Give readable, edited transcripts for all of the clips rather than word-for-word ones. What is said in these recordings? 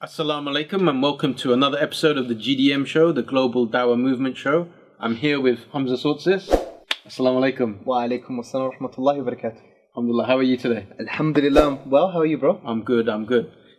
Assalamu alaikum and welcome to another episode of the GDM Show, the Global Dawah Movement Show. I'm here with Hamza Sources. Assalamu alaikum. Wa alaikum assalam wa rahmatullahi wa barakatuh. Alhamdulillah, how are you today? Alhamdulillah. Well, how are you, bro? I'm good.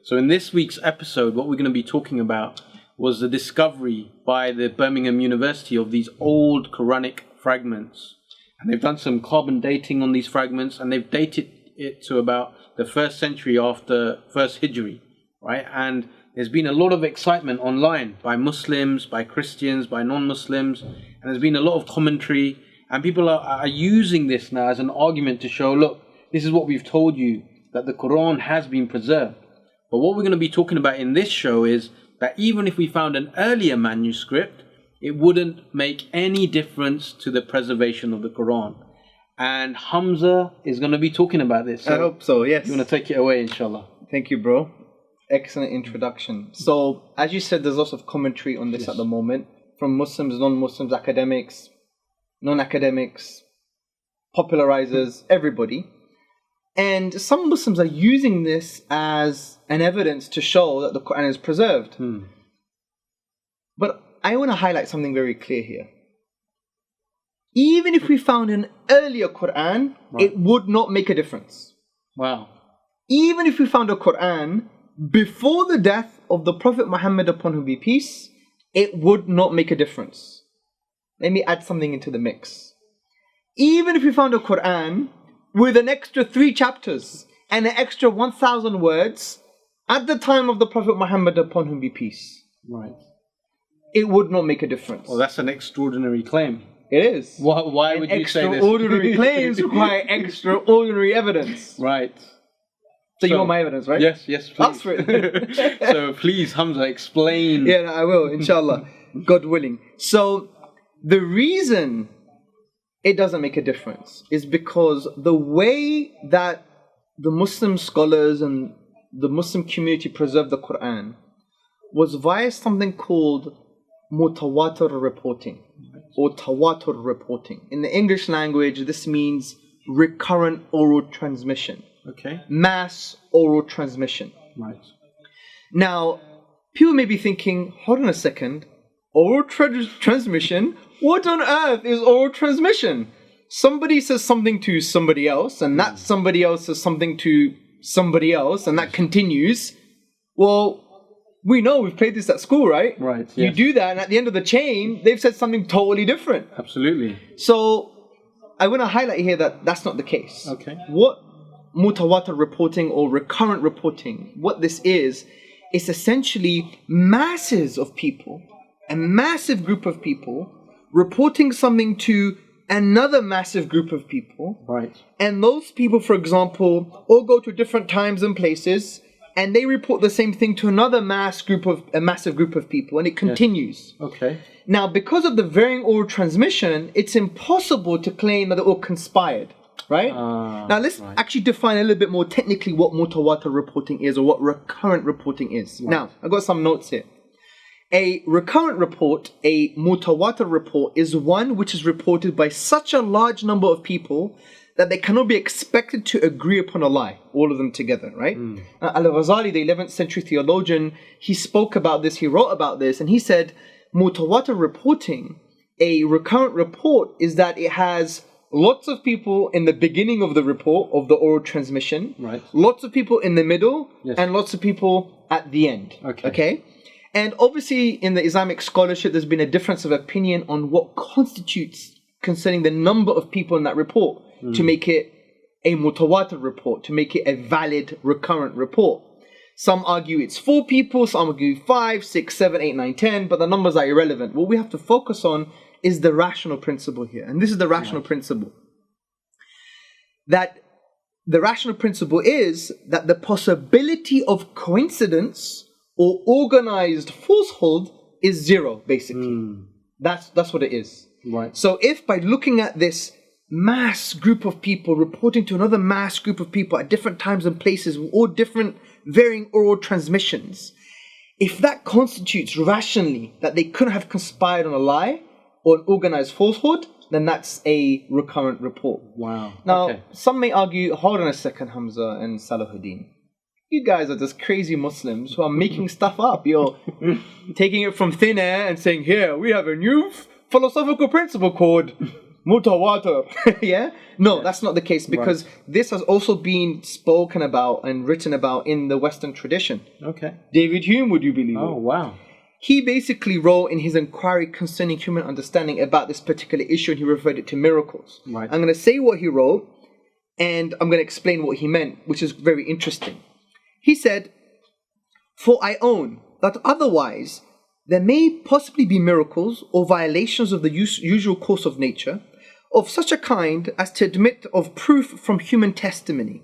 So in this week's episode, what we're going to be talking about was the discovery by the Birmingham University of these old Quranic fragments. And they've done some carbon dating on these fragments, and they've dated it to about the 1st century after 1st Hijri. Right, and there's been a lot of excitement online by Muslims, by Christians, by non-Muslims, and there's been a lot of commentary, and people are using this now as an argument to show, look, this is what we've told you, that the Quran has been preserved. But what we're going to be talking about in this show is that even if we found an earlier manuscript, it wouldn't make any difference to the preservation of the Quran. And Hamza is going to be talking about this. I hope so, yes. You want to take it away, inshallah. Thank you, bro. Excellent introduction. So, as you said, there's lots of commentary on this at the moment from Muslims, non-Muslims, academics, non-academics, popularizers, everybody. And some Muslims are using this as an evidence to show that the Quran is preserved. But I want to highlight something very clear here. Even if we found an earlier Quran, it would not make a difference. Wow. Even if we found a Quran before the death of the Prophet Muhammad, upon whom be peace, it would not make a difference. Let me add something into the mix. Even if we found a Quran with an extra 3 chapters and an extra 1,000 words at the time of the Prophet Muhammad, upon whom be peace, it would not make a difference. Well, that's an extraordinary claim. It is. Why would you say this? Extraordinary claims require extraordinary evidence. Right. So you want my evidence, right? Yes, please. Ask for it. So please, Hamza, explain. Yeah, I will, inshallah, God willing. So the reason it doesn't make a difference is because the way that the Muslim scholars and the Muslim community preserved the Quran was via something called mutawatir reporting or tawatur reporting. In the English language, this means recurrent oral transmission. Okay. Mass oral transmission. Right. Now, people may be thinking, hold on a second, oral transmission? What on earth is oral transmission? Somebody says something to somebody else, and that somebody else says something to somebody else, and that continues. Well, we know, we've played this at school, right? Right. You do that, and at the end of the chain, they've said something totally different. Absolutely. So, I want to highlight here that that's not the case. Okay. What mutawatir reporting or recurrent reporting, what this is essentially masses of people, a massive group of people reporting something to another massive group of people. Right. And those people, for example, all go to different times and places, and they report the same thing to another massive group of people, and it continues. Yes. Okay. Now, because of the varying oral transmission, it's impossible to claim that they all conspired. Right? Now let's actually define a little bit more technically what mutawatir reporting is or what recurrent reporting is. Right. Now, I've got some notes here. A recurrent report, a mutawatir report, is one which is reported by such a large number of people that they cannot be expected to agree upon a lie, all of them together, right? Al-Ghazali, the 11th century theologian, he spoke about this, he wrote about this, and he said, mutawatir reporting, a recurrent report, is that it has lots of people in the beginning of the report, of the oral transmission. Right. Lots of people in the middle. Yes. And lots of people at the end. Okay. And obviously in the Islamic scholarship, there's been a difference of opinion on what constitutes concerning the number of people in that report to make it a mutawatir report, to make it a valid recurrent report. Some argue it's 4 people, some argue 5, 6, 7, 8, 9, 10, but the numbers are irrelevant. What we have to focus on is the rational principle here. And this is the rational principle. That the rational principle is that the possibility of coincidence or organized falsehood is 0, basically. That's what it is. Right. So if by looking at this mass group of people reporting to another mass group of people at different times and places with all different varying oral transmissions, if that constitutes rationally that they couldn't have conspired on a lie or an organized falsehood, then that's a recurrent report. Wow. Now, some may argue, hold on a second, Hamza and Salahuddin. you guys are just crazy Muslims who are making stuff up. You're taking it from thin air and saying, here, we have a new philosophical principle called mutawatir. Yeah? No, that's not the case, because this has also been spoken about and written about in the Western tradition. Okay. David Hume, would you believe it? Oh, wow. He basically wrote in his inquiry concerning human understanding about this particular issue, and he referred it to miracles. Right. I'm going to say what he wrote, and I'm going to explain what he meant, which is very interesting. He said, "For I own that otherwise there may possibly be miracles or violations of the usual course of nature, of such a kind as to admit of proof from human testimony,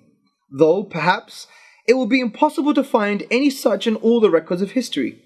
though perhaps it will be impossible to find any such in all the records of history.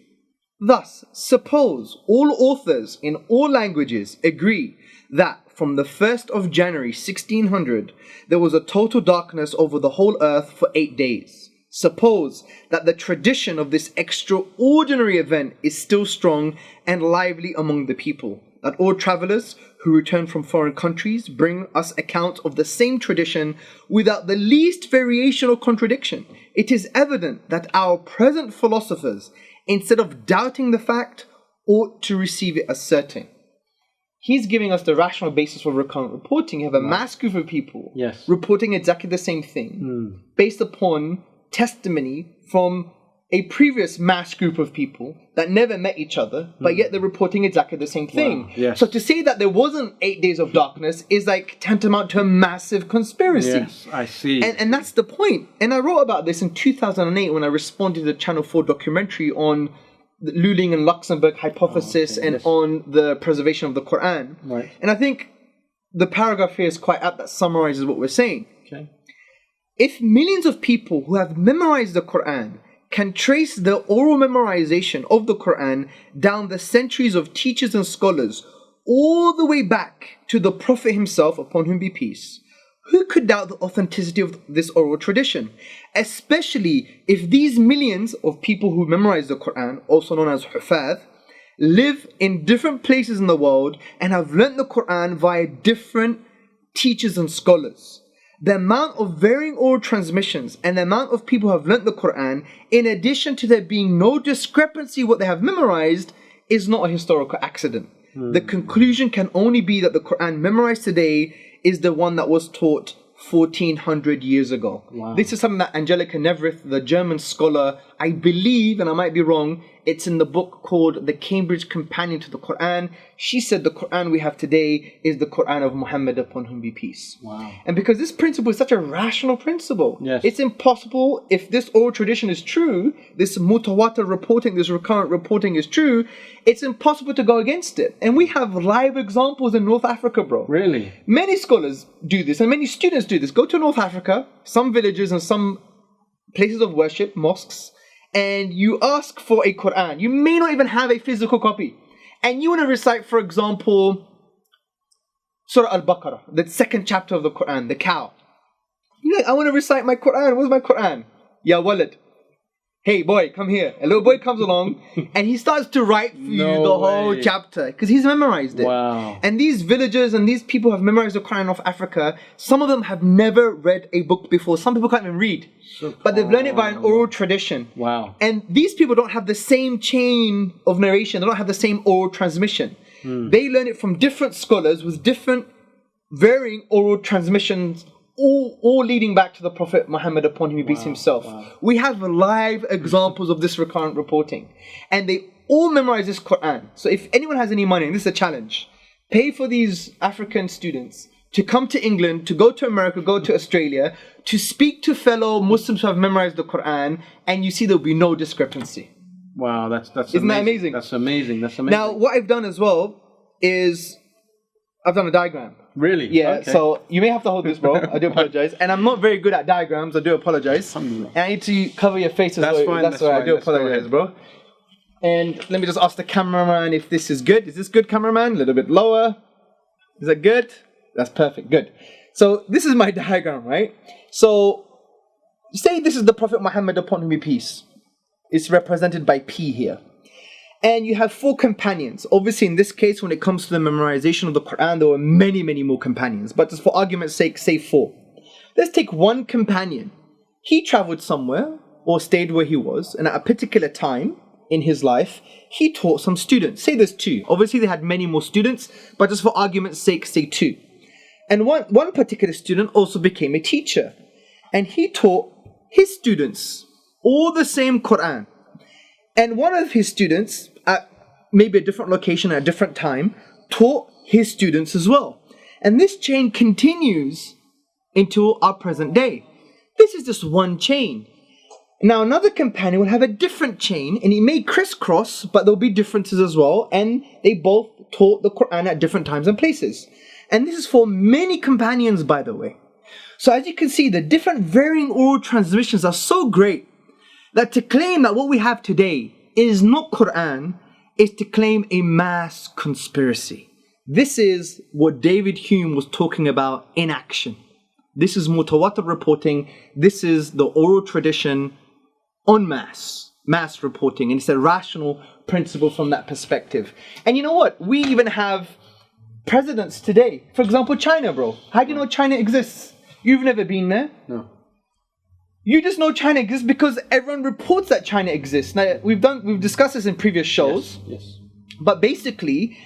Thus, suppose all authors in all languages agree that from the 1st of January 1600 there was a total darkness over the whole earth for 8 days. Suppose that the tradition of this extraordinary event is still strong and lively among the people, that all travellers who return from foreign countries bring us accounts of the same tradition without the least variation or contradiction. It is evident that our present philosophers, instead of doubting the fact, ought to receive it as certain." He's giving us the rational basis for recurrent reporting. You have a mass group of people reporting exactly the same thing based upon testimony from a previous mass group of people that never met each other, but yet they're reporting exactly the same thing. Wow. Yes. So to say that there wasn't 8 days of darkness is like tantamount to a massive conspiracy. Yes, I see. And that's the point. And I wrote about this in 2008 when I responded to the Channel 4 documentary on the Luling and Luxembourg hypothesis on the preservation of the Quran. Right. And I think the paragraph here is quite apt that summarizes what we're saying. Okay. If millions of people who have memorized the Quran can trace the oral memorization of the Quran down the centuries of teachers and scholars all the way back to the Prophet himself, upon whom be peace, who could doubt the authenticity of this oral tradition? Especially if these millions of people who memorize the Quran, also known as Hufaz, live in different places in the world and have learnt the Quran via different teachers and scholars. The amount of varying oral transmissions and the amount of people who have learnt the Quran, in addition to there being no discrepancy what they have memorized, is not a historical accident. The conclusion can only be that the Quran memorized today is the one that was taught 1400 years ago. Wow. This is something that Angelica Nevrith, the German scholar, I believe, and I might be wrong, it's in the book called The Cambridge Companion to the Quran. She said the Quran we have today is the Quran of Muhammad, upon whom be peace. Wow. And because this principle is such a rational principle, Yes. it's impossible, if this oral tradition is true, this mutawatir reporting, this recurrent reporting is true, it's impossible to go against it. And we have live examples in North Africa, bro. Really? Many scholars do this and many students do this. Go to North Africa, some villages and some places of worship, mosques, and you ask for a Quran. You may not even have a physical copy. And you want to recite, for example, Surah Al-Baqarah, the second chapter of the Quran, the cow. You're like, I want to recite my Quran. Where's my Quran? Ya walad. Hey boy, come here. A little boy comes along and he starts to write for you the whole chapter because he's memorized it. Wow. And these villagers and these people have memorized the Quran of Africa. Some of them have never read a book before. Some people can't even read. But they've learned it by an oral tradition. Wow. And these people don't have the same chain of narration. They don't have the same oral transmission. They learn it from different scholars with different varying oral transmissions, all leading back to the Prophet Muhammad, upon whom he peace himself. We have live examples of this recurrent reporting. And they all memorize this Quran. So if anyone has any money, and this is a challenge, pay for these African students to come to England, to go to America, go to Australia, to speak to fellow Muslims who have memorized the Quran, and you see there'll be no discrepancy. Wow, that's Isn't that amazing? That's amazing. That's amazing. Now, what I've done as well is I've done a diagram. Really? Yeah, Okay. so you may have to hold this, bro. I do apologize. And I'm not very good at diagrams. I do apologize. And I need to cover your face as well. That's fine. That's all right. I do Let's go apologize, ahead. bro. And let me just ask the cameraman if this is good. Is this good, cameraman? A little bit lower. Is that good? That's perfect. Good. So this is my diagram, right? So say this is the Prophet Muhammad, upon whom be peace. It's represented by P here. And you have 4 companions. Obviously, in this case, when it comes to the memorization of the Quran, there were many, many more companions. But just for argument's sake, say 4. Let's take one companion. He traveled somewhere or stayed where he was, and at a particular time in his life, he taught some students. Say there's two. Obviously, they had many more students, but just for argument's sake, say two. And one particular student also became a teacher, and he taught his students all the same Quran. And one of his students, at maybe a different location at a different time, taught his students as well. And this chain continues into our present day. This is just one chain. Now another companion will have a different chain, and it may crisscross, but there'll be differences as well, and they both taught the Quran at different times and places. And this is for many companions, by the way. So as you can see, the different varying oral transmissions are so great that to claim that what we have today is not Quran is to claim a mass conspiracy. This is what David Hume was talking about in action. This is mutawatir reporting. This is the oral tradition en masse, mass reporting, and it's a rational principle from that perspective. And you know what? We even have presidents today. For example, China, bro. How do you know China exists? You've never been there? No. You just know China exists because everyone reports that China exists. Now, we've discussed this in previous shows. Yes. But basically,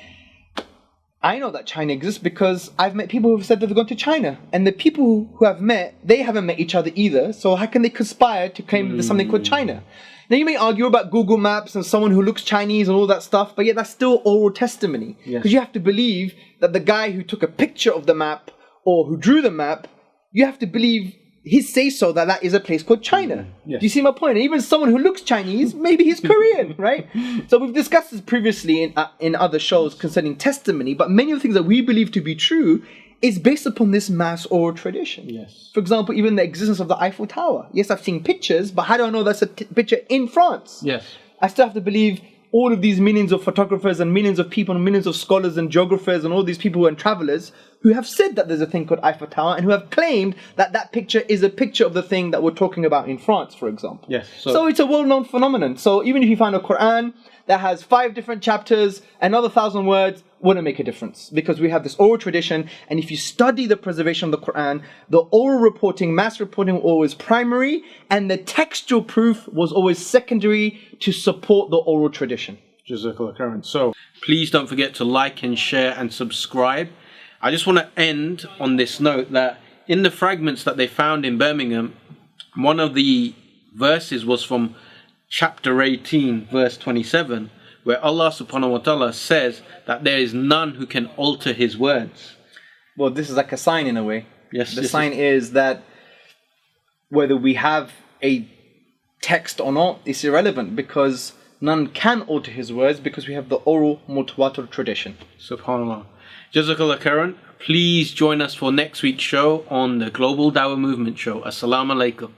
I know that China exists because I've met people who've said they've gone to China. And the people who I've met, they haven't met each other either. So how can they conspire to claim that there's something called China? Now you may argue about Google Maps and someone who looks Chinese and all that stuff, but yet that's still oral testimony. Because you have to believe that the guy who took a picture of the map or who drew the map, you have to believe his say-so that is a place called China. Yes. Do you see my point? And even someone who looks Chinese, maybe he's Korean, right? So we've discussed this previously in other shows concerning testimony, but many of the things that we believe to be true is based upon this mass oral tradition. Yes. For example, even the existence of the Eiffel Tower. Yes, I've seen pictures, but how do I know that's a picture in France? Yes. I still have to believe all of these millions of photographers and millions of people and millions of scholars and geographers and all these people and travelers who have said that there's a thing called Eiffel Tower and who have claimed that that picture is a picture of the thing that we're talking about in France, for example. Yes. So it's a well-known phenomenon. So even if you find a Quran that has 5 different chapters, another 1,000 words, wouldn't make a difference because we have this oral tradition, and if you study the preservation of the Quran, the oral reporting, mass reporting was always primary, and the textual proof was always secondary to support the oral tradition. Jazakallah khairan. So please don't forget to like and share and subscribe. I just want to end on this note that in the fragments that they found in Birmingham, one of the verses was from chapter 18, verse 27, where Allah subhanahu wa ta'ala says that there is none who can alter his words. Well, this is like a sign in a way. Yes. The sign is that whether we have a text or not is irrelevant because none can alter his words because we have the oral mutawatir tradition. Subhanallah. Jazakallah khairan. Please join us for next week's show on the Global Dawah Movement Show. Assalamu alaikum.